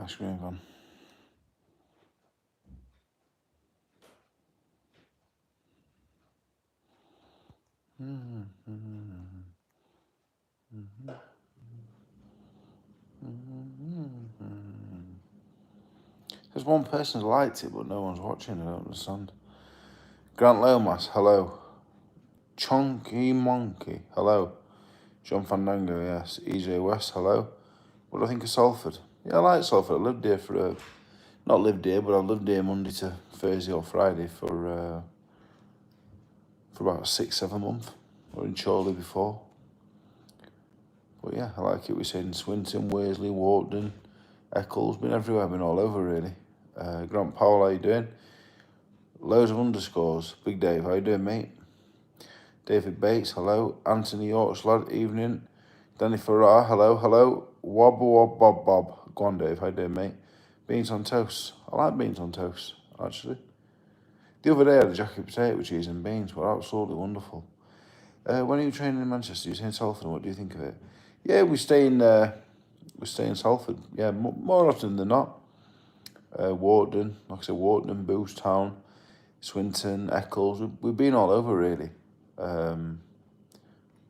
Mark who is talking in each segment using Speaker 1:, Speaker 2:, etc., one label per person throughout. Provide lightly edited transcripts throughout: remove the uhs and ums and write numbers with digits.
Speaker 1: Ice cream gone. There's one person who liked it, but no one's watching. I don't understand. Grant Lomas, hello. Chonky Monkey, hello. John Fandango, yes. EJ West, hello. What do I think of Salford? Yeah, I like Salford. I lived here for not lived here, but I lived here Monday to Thursday or Friday for about 6-7 months. I was in Chorley before. But yeah, I like it. We're saying Swinton, Worsley, Walton, Eccles, been everywhere, been all over really. Grant Powell, how you doing? Loads of underscores. Big Dave, how you doing, mate? David Bates, hello. Anthony Yorks, lad, evening. Danny Farrar, hello, hello. Wob Wob Bob Bob. Go on, Dave, how you doing, mate? Beans on toast. I like beans on toast, actually. The other day I had a jacket potato with cheese and beans, were absolutely wonderful. When are you training in Manchester? You're saying Salford, what do you think of it? Yeah, we stay in Salford. Yeah, more often than not. Warden, like I said, Warden, Boost Town, Swinton, Eccles. We've been all over really. Yeah,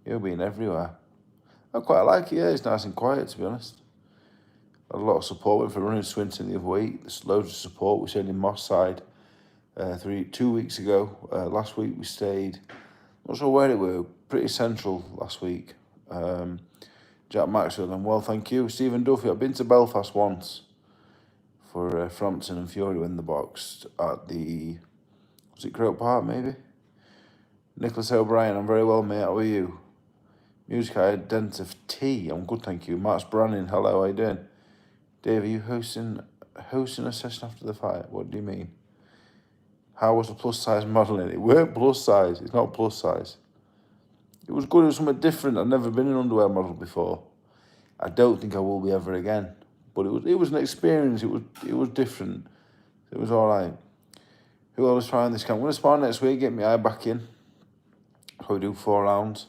Speaker 1: we've been everywhere. I quite like it. Yeah, it's nice and quiet to be honest. A lot of support. Went for running Swinton the other week. There's loads of support. We stayed in Moss Side 2 weeks ago. Last week we stayed. Not sure where it were. Pretty central last week. Jack Maxwell, and well, thank you. Stephen Duffy, I've been to Belfast once for Frampton and Fury win the box at was it Croke Park maybe? Nicholas O'Brien, I'm very well, mate. How are you? Music Identity, I'm good, thank you. Max Brannan, hello, how you doing? Dave, are you hosting a session after the fight? What do you mean? How was the plus size modelling? It weren't plus size, it's not plus size. It was good, it was something different. I've never been an underwear model before. I don't think I will be ever again. But it was an experience, it was different. It was alright. Who else trying this camp? I'm going to spar next week, get my eye back in. Probably do 4 rounds.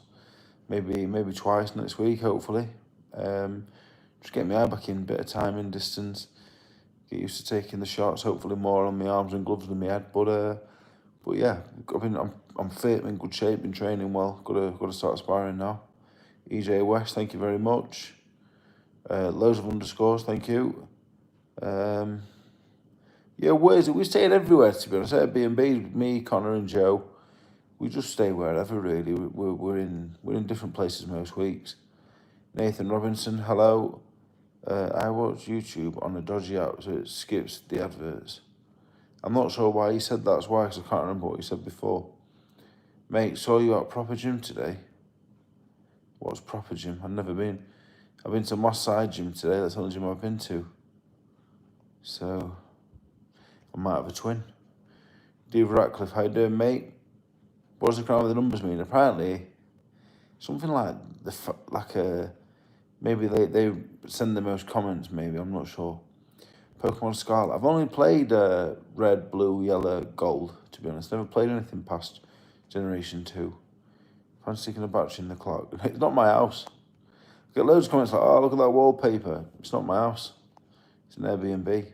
Speaker 1: Maybe twice next week, hopefully. Just get my eye back in, bit of timing, distance. Get used to taking the shots, hopefully more on my arms and gloves than my head. But yeah, I'm fit, I'm in good shape, been training well. Got to start sparring now. EJ West, thank you very much. Loads of underscores, thank you. Yeah, we stayed everywhere to be honest. Airbnb, me, Connor, and Joe. We just stay wherever really. We're in different places most weeks. Nathan Robinson, hello. I watch YouTube on a dodgy app, so it skips the adverts. I'm not sure why he said that's why, because I can't remember what he said before. Mate, saw you at Proper Gym today. What's Proper Gym? I've never been. I've been to Moss Side Gym today. That's the only gym I've been to. So, I might have a twin. Dave Ratcliffe, how you doing, mate? What does the crown of the numbers mean? Apparently, something like maybe they send the most comments. Maybe I'm not sure. Pokemon Scarlet. I've only played red, blue, yellow, gold. To be honest, never played anything past Generation 2. I'm sticking a battery in the clock. It's not my house. I get loads of comments like, "Oh, look at that wallpaper." It's not my house. It's an Airbnb.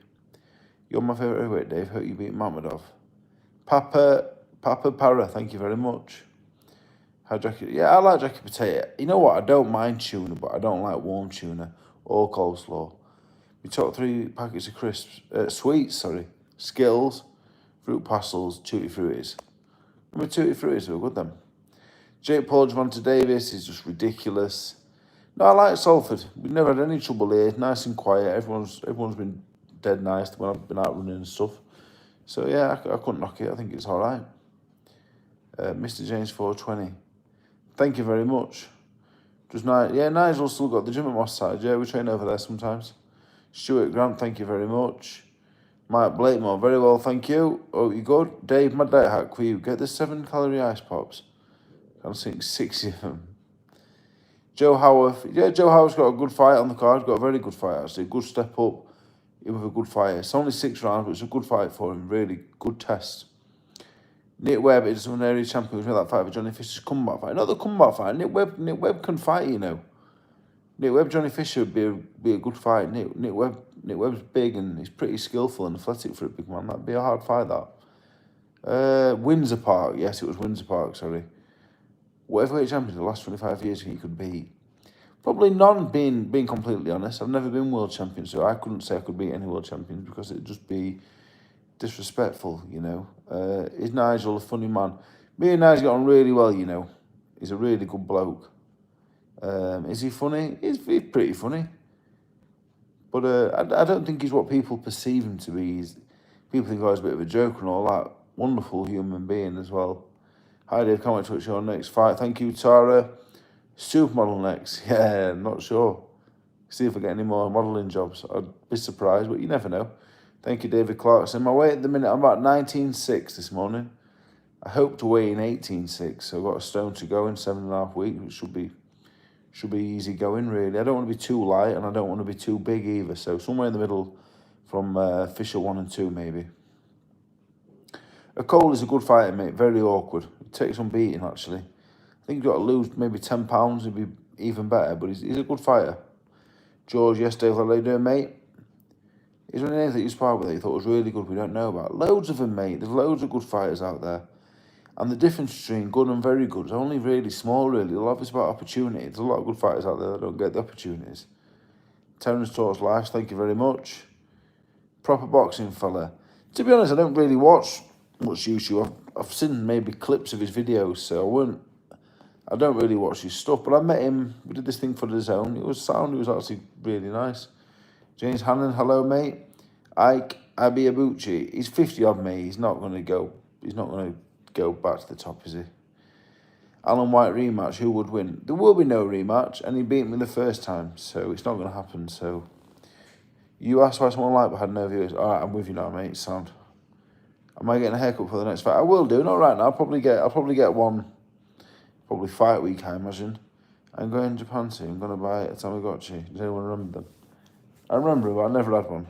Speaker 1: You're my favourite heavyweight, Dave. Hope you beat Mammadov. Papa Para, thank you very much. Yeah, I like jacket potato. You know what? I don't mind tuna, but I don't like warm tuna or coleslaw. We took 3 packets of crisps, sweets, Skittles, fruit pastels, Tutti Fruities. Remember Tutti Fruities? They were good then. Jake Paul, Javante Davis is just ridiculous. No, I like Salford. We've never had any trouble here. Nice and quiet. Everyone's been dead nice when I've been out running and stuff. So yeah, I couldn't knock it. I think it's all right. Mr. James 420. Thank you very much. Just nice. Yeah, Nigel's still got the gym at Moss Side. Yeah, we train over there sometimes. Stuart Grant, thank you very much. Mike Blakemore, very well, thank you. Oh, you good? Dave, my diet hack for you. Get the 7-calorie ice pops. I think 60 of them. Joe Howarth. Yeah, Joe Howarth's got a good fight on the card. Got a very good fight, actually. A good step up with a good fight. It's only 6 rounds, but it's a good fight for him. Really good test. Nick Webb is an area champion. Who's made that fight for Johnny Fisher's comeback fight. Not the comeback fight. Nick Webb can fight, you know. Nick Webb, Johnny Fisher would be a good fight. Nick Webb, Nick Webb's big and he's pretty skillful and athletic for a big man. That'd be a hard fight, that. Windsor Park. Yes, it was Windsor Park, sorry. What heavyweight champion in the last 25 years he could beat? Probably none, being completely honest. I've never been world champion, so I couldn't say I could beat any world champions because it'd just be disrespectful, you know. Is Nigel a funny man? Me and Nigel got on really well, you know. He's a really good bloke. Is he funny? He's pretty funny. But I don't think he's what people perceive him to be. People think he's a bit of a joke and all that. Wonderful human being as well. Hi Dave, can't wait to watch your next fight. Thank you, Tara. Supermodel next. Yeah, I'm not sure. See if I get any more modelling jobs. I'd be surprised, but you never know. Thank you, David Clarkson. My weight at the minute, I'm about 19.6 this morning. I hope to weigh in 18.6, so I've got a stone to go in 7.5 weeks, which should be easy going, really. I don't want to be too light, and I don't want to be too big either, so somewhere in the middle from Fisher 1 and 2, maybe. A Cole is a good fighter, mate. Very awkward. It takes some beating, actually. I think you've got to lose maybe 10 pounds to be even better, but he's a good fighter. George, yes, Dave, how are you doing, mate? Is there anything that you sparred with that you thought was really good we don't know about? Loads of them, mate. There's loads of good fighters out there. And the difference between good and very good is only really small, really. A lot of it's about opportunity. There's a lot of good fighters out there that don't get the opportunities. Terence Talks Life, thank you very much. Proper boxing fella. To be honest, I don't really watch much YouTube. I've seen maybe clips of his videos, so I don't really watch his stuff. But I met him, we did this thing for the Zone. It was sound, it was actually really nice. James Hannon, hello, mate. Ike Abiabuchi, he's 50-odd, mate. He's not going to go back to the top, is he? Alan White rematch, who would win? There will be no rematch, and he beat me the first time, so it's not going to happen. So you asked why someone liked but had no viewers. All right, I'm with you now, mate. Sound. Am I getting a haircut for the next fight? I will do, not right now. I'll probably get one, probably fight week, I imagine. I'm going to Japan soon. I'm going to buy a Tamagotchi. Does anyone remember them? I remember him, but I never had one.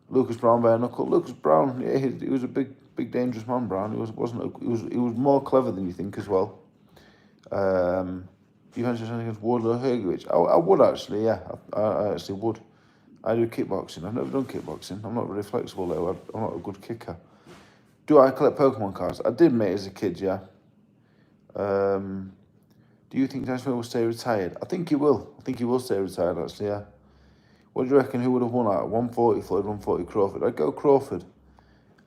Speaker 1: Lucas Brown, bare knuckle. Lucas Brown, yeah, he was a big, dangerous man. Brown. He was more clever than you think as well. You mentioned something against Wardlow Hergovich. I would actually, yeah. I actually would. I do kickboxing. I've never done kickboxing. I'm not very flexible though. I'm not a good kicker. Do I collect Pokemon cards? I did, mate, as a kid, yeah. Do you think Tyson will stay retired? I think he will. I think he will stay retired, actually, yeah. What do you reckon? Who would have won out? 140 Floyd, 140 Crawford? I'd go Crawford.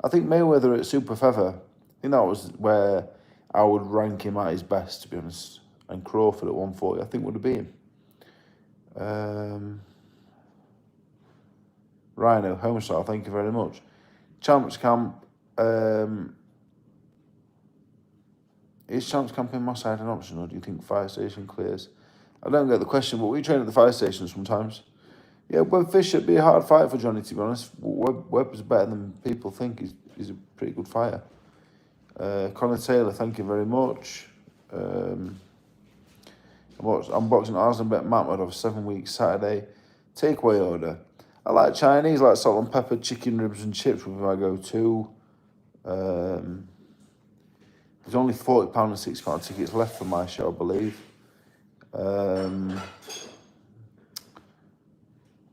Speaker 1: I think Mayweather at super feather. I think that was where I would rank him at his best, to be honest. And Crawford at 140, I think would have been him. Rhino, Homestyle, thank you very much. Champs Camp. Is Champs Camp in my side an option, or do you think fire station clears? I don't get the question, but we train at the fire station sometimes. Yeah, Webb Fisher would be a hard fight for Johnny, to be honest. Webb is better than people think. He's a pretty good fighter. Connor Taylor, thank you very much. I'm boxing Arslan Bet Matmadov 7 weeks Saturday. Takeaway order. I like Chinese, like salt and pepper, chicken ribs and chips with my go-to. There's only £40 and £60 tickets left for my show, I believe.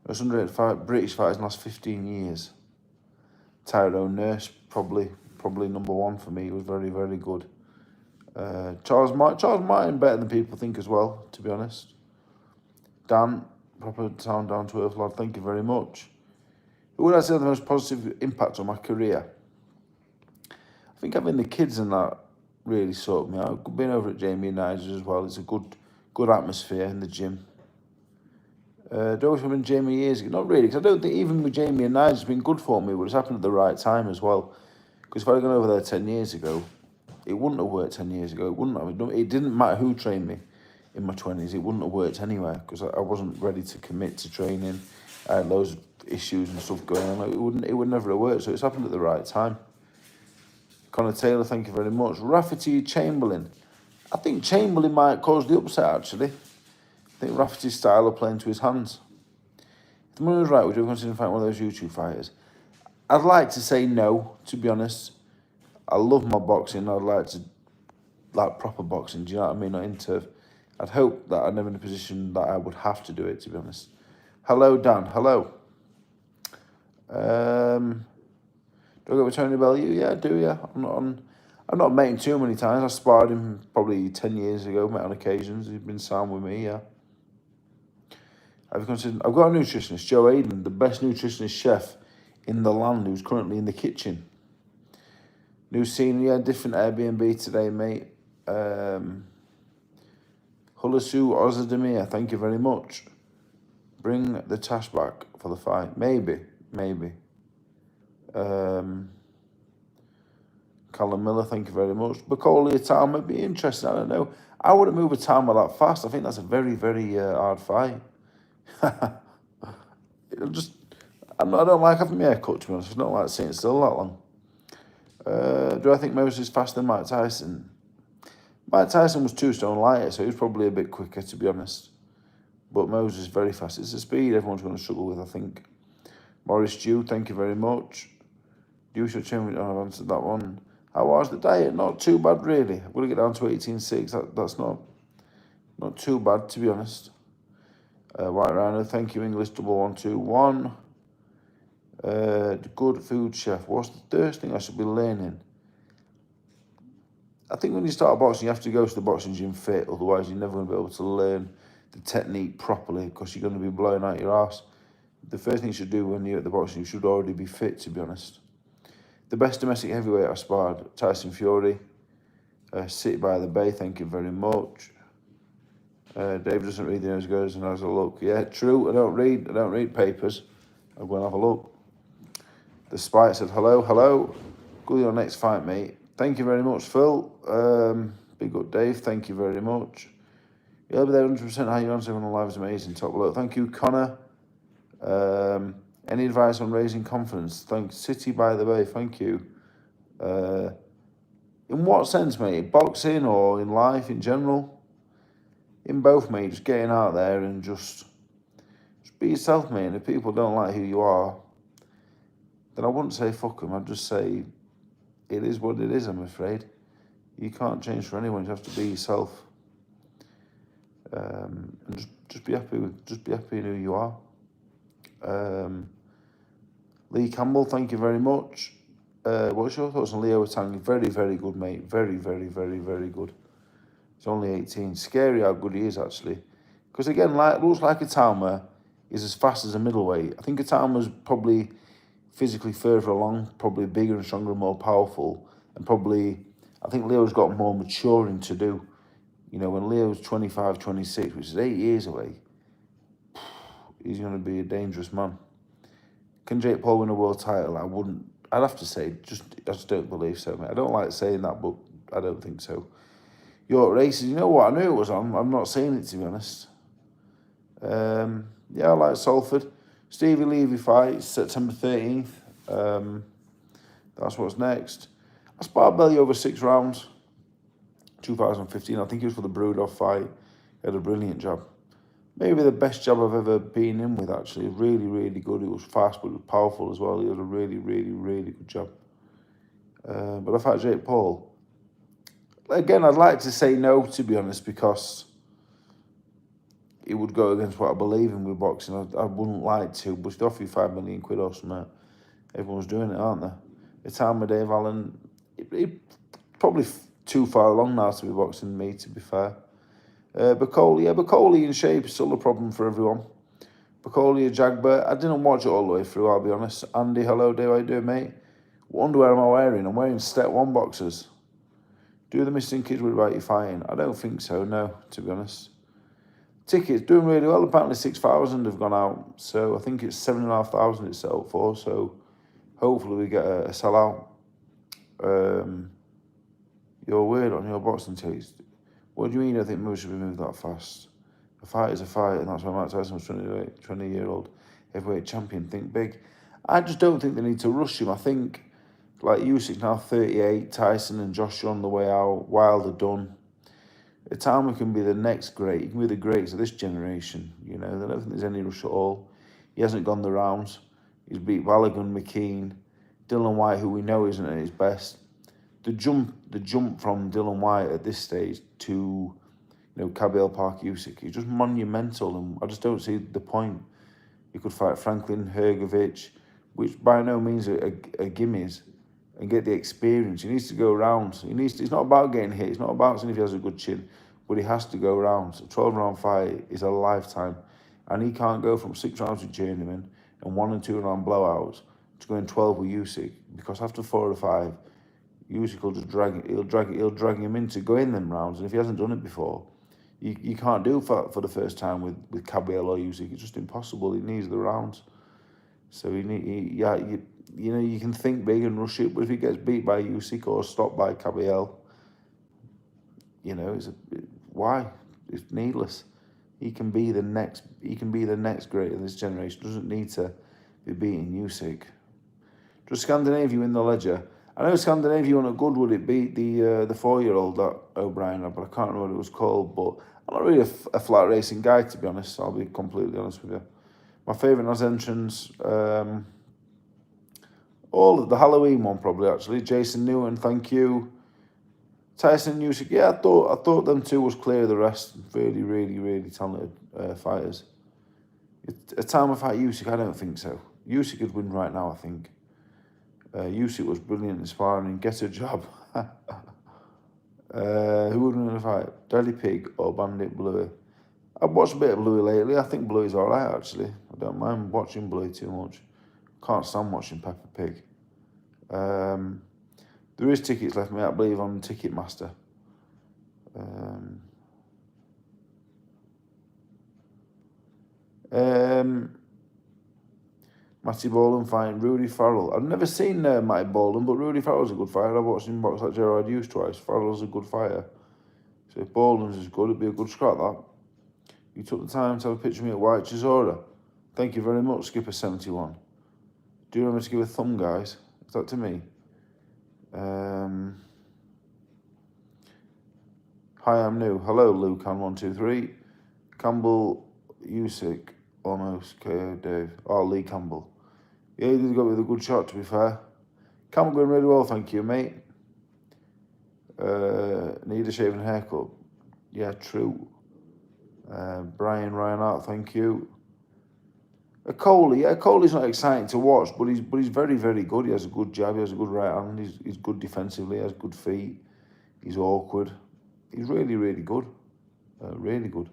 Speaker 1: There's 105 British fighters in the last 15 years. Tyrone Nurse, probably number one for me. He was very, very good. Charles Martin, better than people think as well, to be honest. Dan, proper sound down to earth lad, thank you very much. Who would I say had the most positive impact on my career? I think having the kids and that really sorted me out. Being over at Jamie and Nigel's as well. It's a good atmosphere in the gym. Do I wish I'd been Jamie years ago? Not really, because I don't think even with Jamie and Nigel it's been good for me, but it's happened at the right time as well. Because if I'd gone over there 10 years ago, it wouldn't have worked 10 years ago. It wouldn't have. It didn't matter who trained me in my 20s. It wouldn't have worked anywhere because I wasn't ready to commit to training. I had loads of issues and stuff going on. It would never have worked. So it's happened at the right time. Connor Taylor, thank you very much. Rafferty Chamberlain. I think Chamberlain might cause the upset, actually. I think Rafferty's style of playing to his hands. If the money was right, would you consider fighting one of those YouTube fighters? I'd like to say no, to be honest. I love my boxing. I'd like to like proper boxing. Do you know what I mean? Not into. I'd hope that I'm never in a position that I would have to do it. To be honest. Hello, Dan. Hello. Do I go with Tony Bellew? Yeah, I do, yeah. I've not met him too many times. I sparred him probably 10 years ago, met on occasions. He's been sound with me, yeah. I've got a nutritionist, Joe Aiden, the best nutritionist chef in the land, who's currently in the kitchen. New scene, yeah, different Airbnb today, mate. Hulasu Ozademir, thank you very much. Bring the Tash back for the fight. Maybe. Callum Miller, thank you very much. Bakoli Atal might be interesting, I don't know. I wouldn't move Atal that fast. I think that's a very, very hard fight. I don't like having my hair cut, to be honest. I don't like sitting still that long. Do I think Moses is faster than Mike Tyson? Mike Tyson was 2 stone lighter, so he was probably a bit quicker, to be honest. But Moses is very fast. It's the speed everyone's going to struggle with, I think. Morris Dew, thank you very much. You should change. I've answered that one. How was the diet? Not too bad, really. I'm going to get down to 18.6. That's not too bad, to be honest. White Rhino, thank you. English 1121. Good food chef. What's the first thing I should be learning? I think when you start boxing, you have to go to the boxing gym fit. Otherwise, you're never going to be able to learn the technique properly, because you're going to be blowing out your ass. The first thing you should do when you're at the boxing, you should already be fit, to be honest. The best domestic heavyweight I sparred, Tyson Fury. City by the Bay, thank you very much. Dave doesn't read the news, goes and has a look. Yeah, true. I don't read papers. I'll go and have a look. The Spike said hello. Go to your next fight, mate. Thank you very much, Phil. Big up, Dave. Thank you very much. You'll be there 100%. How you on? Everyone alive is amazing. Top look. Thank you, Connor. Any advice on raising confidence? Thanks, City by the Bay. Thank you. In what sense, mate? Boxing or in life in general? In both, mate. Just getting out there and just be yourself, mate. And if people don't like who you are, then I wouldn't say fuck them. I'd just say it is what it is, I'm afraid. You can't change for anyone. You have to be yourself. And just be happy in who you are. Lee Campbell, thank you very much. What's your thoughts on Leo Tang? Very, very good, mate. Very, very, very, very good. He's only 18. Scary how good he is, actually. Because, again, looks like Atama is as fast as a middleweight. I think Atama's probably physically further along, probably bigger and stronger and more powerful. And probably, I think Leo's got more maturing to do. You know, when Leo's 25, 26, which is 8 years away, he's going to be a dangerous man. Can Jake Paul win a world title? I'd have to say, I just don't believe so, mate. I don't like saying that, but I don't think so. York Races, you know what? I knew it was on. I'm not saying it, to be honest. Yeah, I like Salford. Stevie Levy fights September 13th. That's what's next. I sparred Belly over 6 rounds. 2015. I think it was for the Brudov fight. He had a brilliant jab. Maybe the best jab I've ever been in with, actually. Really, really good. It was fast, but it was powerful as well. He had a really, really, really good jab. But I fight Jake Paul. Again, I'd like to say no, to be honest, because it would go against what I believe in with boxing. I wouldn't like to, but to offer you £5 million or something, everyone's doing it, aren't they? The time of Dave Allen, he probably too far along now to be boxing me, to be fair. Bacoli in shape is still a problem for everyone. Bacoli, Jagba, I didn't watch it all the way through, I'll be honest. Andy, hello, how you doing, mate? What underwear am I wearing? I'm wearing Step 1 boxers. Do the missing kids worry about you fighting? I don't think so, no, to be honest. Tickets, doing really well. Apparently 6,000 have gone out, so I think it's 7,500 it's set up for, so hopefully we get a sellout. You're weird on your boxing taste. What do you mean I think moves should be moved that fast? A fight is a fight, and that's why Mike Tyson was 20-year-old heavyweight champion. Think big. I just don't think they need to rush him. I think, like Usyk now 38, Tyson and Joshua on the way out, Wilder done. Itama can be the next great. He can be the greats of this generation. You know, I don't think there's any rush at all. He hasn't gone the rounds. He's beat Balogun, McKean, Dylan White, who we know isn't at his best. The jump from Dylan White at this stage to, Kabil Park Usyk is just monumental, and I just don't see the point. He could fight Franklin, Hergovich, which by no means are gimmies, and get the experience. He needs to go around. It's not about getting hit. It's not about seeing if he has a good chin, but he has to go around. So 12-round fight is a lifetime, and he can't go from 6 rounds with Journeyman and 1 and 2 round blowouts to going 12 with Usyk, because after 4 or 5, Usyk will just he'll drag him in to go in them rounds, and if he hasn't done it before, you can't do it for the first time with Cabell or Usyk. It's just impossible. He needs the rounds. So you can think big and rush it, but if he gets beat by Usyk or stopped by Cabell, why? It's needless. He can be the next great in this generation. Doesn't need to be beating Usyk. Just Scandinavia in the ledger. I know Scandinavia on a good would it beat the 4-year-old that O'Brien had, but I can't remember what it was called. But I'm not really a flat racing guy, to be honest. I'll be completely honest with you. My favourite as entrance, all of the Halloween one probably actually. Jason Newton, thank you. Tyson Usyk, yeah, I thought them two was clear of the rest. Really, really, really talented fighters. A time of fight Usyk, I don't think so. Usyk could win right now, I think. Usyk was brilliant in sparring. Get a job. Who would win in a fight? Deli Pig or Bandit Bluey? I've watched a bit of Bluey lately. I think Bluey's alright actually. I don't mind watching Bluey too much. Can't stand watching Peppa Pig. There is tickets left, mate, I believe, on Ticketmaster. Matty Bolan fighting Rudy Farrell. I've never seen Matty Bolan, but Rudy Farrell's a good fighter. I've watched him box like Gerard Hughes twice. Farrell's a good fighter. So if Bolan's is good, it'd be a good scrap, that. You took the time to have a picture of me at White Chisora. Thank you very much, Skipper71. Do you remember to give a thumb, guys? Is that to me? Hi, I'm new. Hello, Lucan123. Campbell, Usyk, almost KO Dave. Oh, Lee Campbell. Yeah, he did go with a good shot, to be fair. Campbell going really well, thank you, mate. Need a shaving haircut. Yeah, true. Brian Reinhardt, thank you. Coley, yeah, Coley's not exciting to watch, but he's very, very good. He has a good jab, he has a good right hand, he's good defensively, he has good feet. He's awkward. He's really, really good. Really good.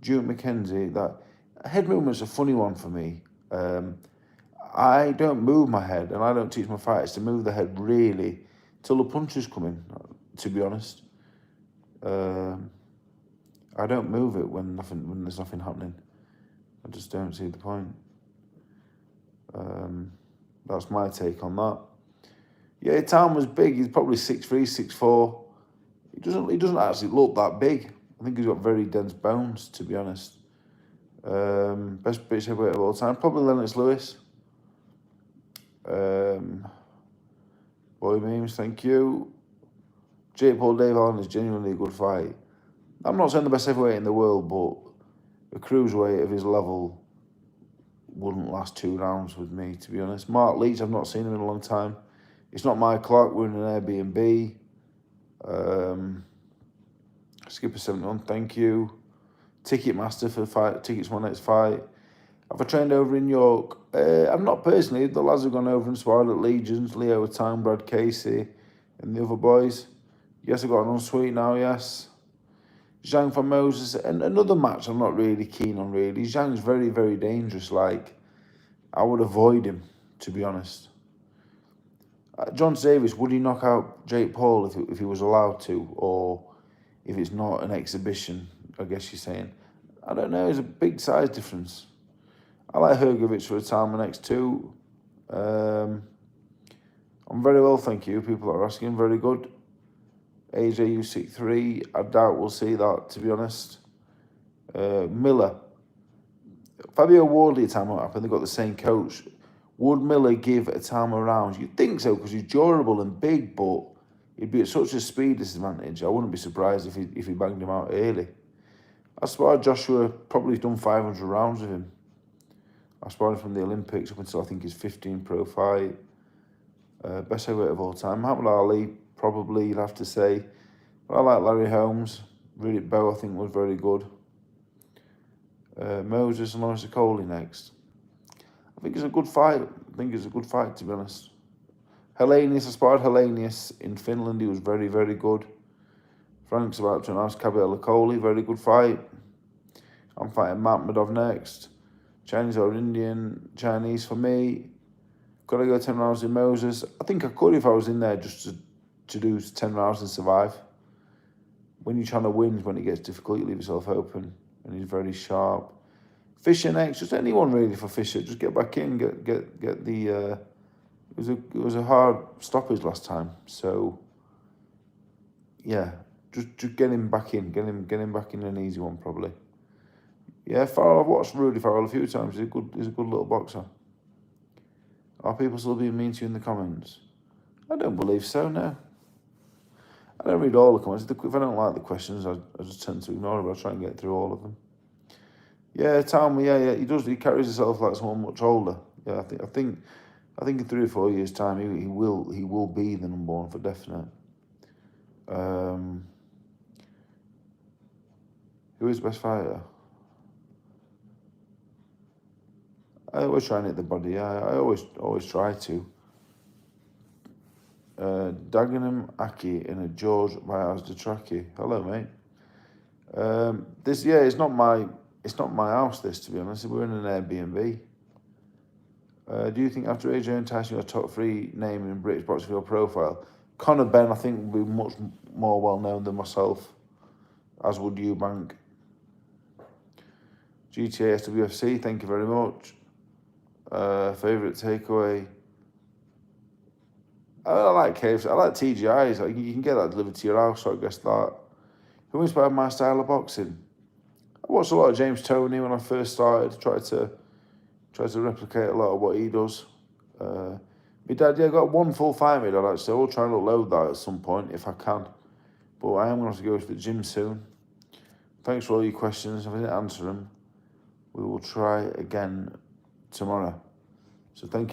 Speaker 1: Duke McKenzie, that head movement's a funny one for me. I don't move my head, and I don't teach my fighters to move the head really till the punches come in, to be honest. I don't move it when there's nothing happening. I just don't see the point. That's my take on that. Yeah, Tom was big. He's probably 6'3", 6'4". He doesn't actually look that big. I think he's got very dense bones, to be honest. Best British heavyweight of all time, probably Lennox Lewis. Boy memes, thank you. Jake Paul, Dave Allen is genuinely a good fight. I'm not saying the best heavyweight in the world, but a cruiserweight of his level wouldn't last 2 rounds with me, to be honest. Mark Leach, I've not seen him in a long time. It's not my Clark, we're in an Airbnb. Skipper71, thank you. Ticketmaster for the fight, tickets for my next fight. Have I trained over in York? I've not personally. The lads have gone over and sparred at Legions, Leo Town, Brad Casey, and the other boys. Yes, I've got an ensuite now, yes. Zhang for Moses, and another match I'm not really keen on, really. Zhang's very, very dangerous. Like, I would avoid him, to be honest. John Davis, would he knock out Jake Paul if he was allowed to, or if it's not an exhibition, I guess you're saying? I don't know, there's a big size difference. I like Hrgovic for a time the next 2. I'm very well, thank you. People are asking, very good. AJ Usyk 3, I doubt we'll see that, to be honest. Miller. Fabio Wardley, a time won't happen. They've got the same coach. Would Miller give a time around? You'd think so, because he's durable and big, but he'd be at such a speed disadvantage. I wouldn't be surprised if he banged him out early. I sparred Joshua, probably done 500 rounds with him. I sparred him from the Olympics up until I think his 15 pro fight. Best heavyweight of all time. Muhammad Ali, probably, you'd have to say. But I like Larry Holmes. Riddick Bowe, I think, was very good. Moses and Lawrence Coley next. think it's a good fight. I think it's a good fight, to be honest. Hellenius, I spotted Hellenius in Finland. He was very, very good. Frank's about to announce Cabell Coley. Very good fight. I'm fighting Matmadov next. Chinese or Indian. Chinese for me. Got to go 10 rounds in Moses. I think I could if I was in there just to do 10 rounds and survive. When you're trying to win, when it gets difficult, you leave yourself open. And he's very sharp. Fisher next. Just anyone really for Fisher. Just get back in. Get the... It was a hard stoppage last time. So, yeah. Just get him back in. Get him back in an easy one, probably. Yeah, Farrell, I've watched Rudy Farrell a few times. He's a good little boxer. Are people still being mean to you in the comments? I don't believe so, no. I don't read all the comments. If I don't like the questions, I just tend to ignore them. I try and get through all of them. Yeah, Tom, yeah, he does. He carries himself like someone much older. Yeah, I think in 3 or 4 years' time, he will be the number one for definite. Who is the best fighter? I always try and hit the body. Yeah, I always try to. Dagenham Aki in a George Byers Detraki. Hello, mate. It's not my house. This, to be honest, we're in an Airbnb. Do you think after AJ and Tyson, your top 3 name in British boxing for your profile? Conor Benn, I think, will be much more well known than myself, as would Eubank. GTA SWFC, thank you very much. Favourite takeaway? I like KFC. I like TGI's. Like, you can get that delivered to your house, so I guess that. Who inspired my style of boxing? I watched a lot of James Toney when I first started. Tried to replicate a lot of what he does. My dad, got 1 full fight with that actually. I will try and upload that at some point if I can. But I am going to have to go to the gym soon. Thanks for all your questions. If I didn't answer them, we will try again tomorrow. So thank you very much.